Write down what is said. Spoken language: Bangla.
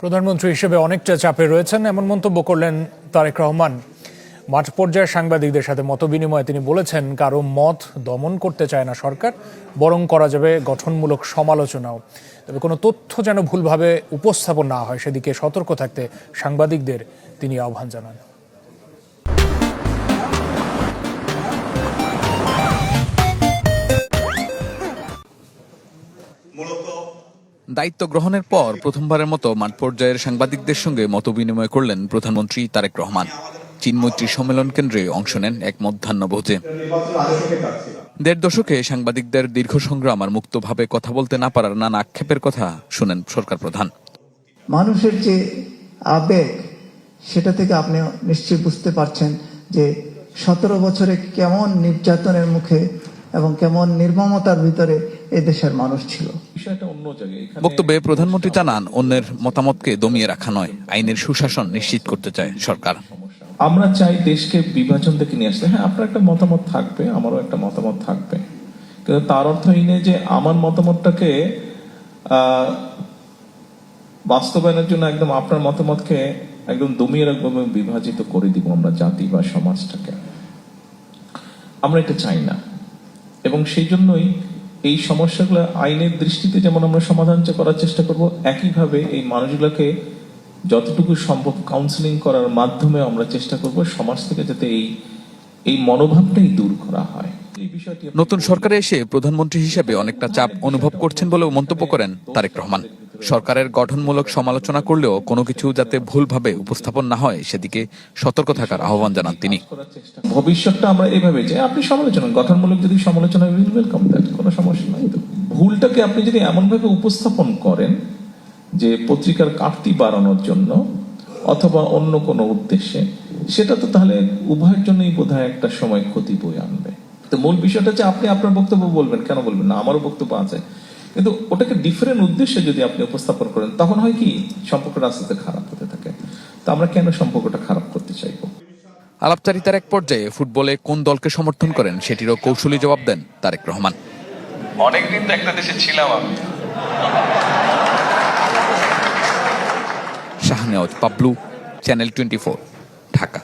প্রধানমন্ত্রী হিসেবে অনেকটা চাপে রয়েছেন এমন মন্তব্য করলেন তারেক রহমান। মাঠ পর্যায়ে সাংবাদিকদের সাথে মতবিনিময়ে তিনি বলেছেন, কারো মত দমন করতে চায় না সরকার, বরং করা যাবে গঠনমূলক সমালোচনাও। তবে কোনো তথ্য যেন ভুলভাবে উপস্থাপন না হয় সেদিকে সতর্ক থাকতে সাংবাদিকদের তিনি আহ্বান জানান। দায়িত্ব গ্রহণের পর প্রথমবারের মতো মাঠ পর্যায়ের সাংবাদিকদের সঙ্গে মতবিনিময় করলেন প্রধানমন্ত্রী তারেক রহমান। চীনমৈত্রী সম্মেলন কেন্দ্রে অংশ নেন এক মধ্যাহ্নভোজে। ১.৫ দশকে সাংবাদিকদের দীর্ঘ সংগ্রাম আর মুক্তভাবে কথা বলতে না পারার নানা আক্ষেপের কথা শুনেন সরকার প্রধান। মানুষের যে আবেগ, সেটা থেকে আপনি নিশ্চয়ই বুঝতে পারছেন যে ১৭ বছরে কেমন নির্যাতনের মুখে এবং কেমন নির্মমতার ভিতরে এই দেশের মানুষ ছিল। বক্তব্যে প্রধানমন্ত্রী জানান, অন্যের মতামতকে দমিয়ে রাখা নয়, আইনের সুশাসন নিশ্চিত করতে চায় সরকার। আমরা চাই দেশকে বিভাজন থেকে নিয়ে আসতে। হ্যাঁ, আপনার একটা মতামত থাকবে, আমারও একটা মতামত থাকবে, কিন্তু তার অর্থ এই নেই যে আমার মতামতটাকে বাস্তবায়নের জন্য একদম আপনার মতামতকে একদম দমিয়ে রাখবো এবং বিভাজিত করে দিব আমরা জাতি বা সমাজটাকে। আমরা এটা চাই না, এবং সেই জন্যই এই সমস্যাগুলো আইনের দৃষ্টিতে যেমন আমরা সমাধান করার চেষ্টা করব, একইভাবে এই মানুষগুলোকে যতটুকু সম্ভব কাউন্সিলিং করার মাধ্যমে আমরা চেষ্টা করব সমাজ থেকে যাতে এই মনোভাবটাই দূর করা হয়। নতুন সরকারে এসে প্রধানমন্ত্রী হিসেবে অনেকটা চাপ অনুভব করছেন বলেও মন্তব্য করেন তারেক রহমান। সরকারের গঠনমূলক সমালোচনা করলেও কোনো কিছু যাতে ভুলভাবে উপস্থাপন না হয় সেদিকে সতর্ক থাকার আহ্বান জানান তিনি। ভবিষ্যৎটা আমরা এভাবে যে আপনি সমালোচনা, গঠনমূলক যদি সমালোচনা, ওয়েলকাম দ্যাট, কোনো সমস্যা নাই। তো ভুলটাকে আপনি যদি এমনভাবে উপস্থাপন করেন যে পত্রিকার কাটতি বাড়ানোর জন্য অথবা অন্য কোনো উদ্দেশ্যে, সেটা তো তাহলে উভয়ের জন্যই বোধহয় একটা সময় ক্ষতি বয়ে আনবে। তো মূল বিষয়টা হচ্ছে আপনি আপনার বক্তব্য বলবেন, কেন বলবেন না, আমারও বক্তব্য আছে, কিন্তু ওটাকে ডিফারেন্ট উদ্দেশ্যে যদি আপনি উপস্থাপন করেন তখন হয় কি সম্পর্কটা আস্তে আস্তে খারাপ হতে থাকে। তো আমরা কেন সম্পর্কটা খারাপ করতে চাইবো? আলাপচারিতার এক পর্যায়ে ফুটবলে কোন দলকে সমর্থন করেন সেটিরও কৌশলী জবাব দেন তারেক রহমান। অনেকদিন তো একটা দেশে ছিলাম আমি। শাহনেওয়াজ পাবলু, চ্যানেল 24, ঢাকা।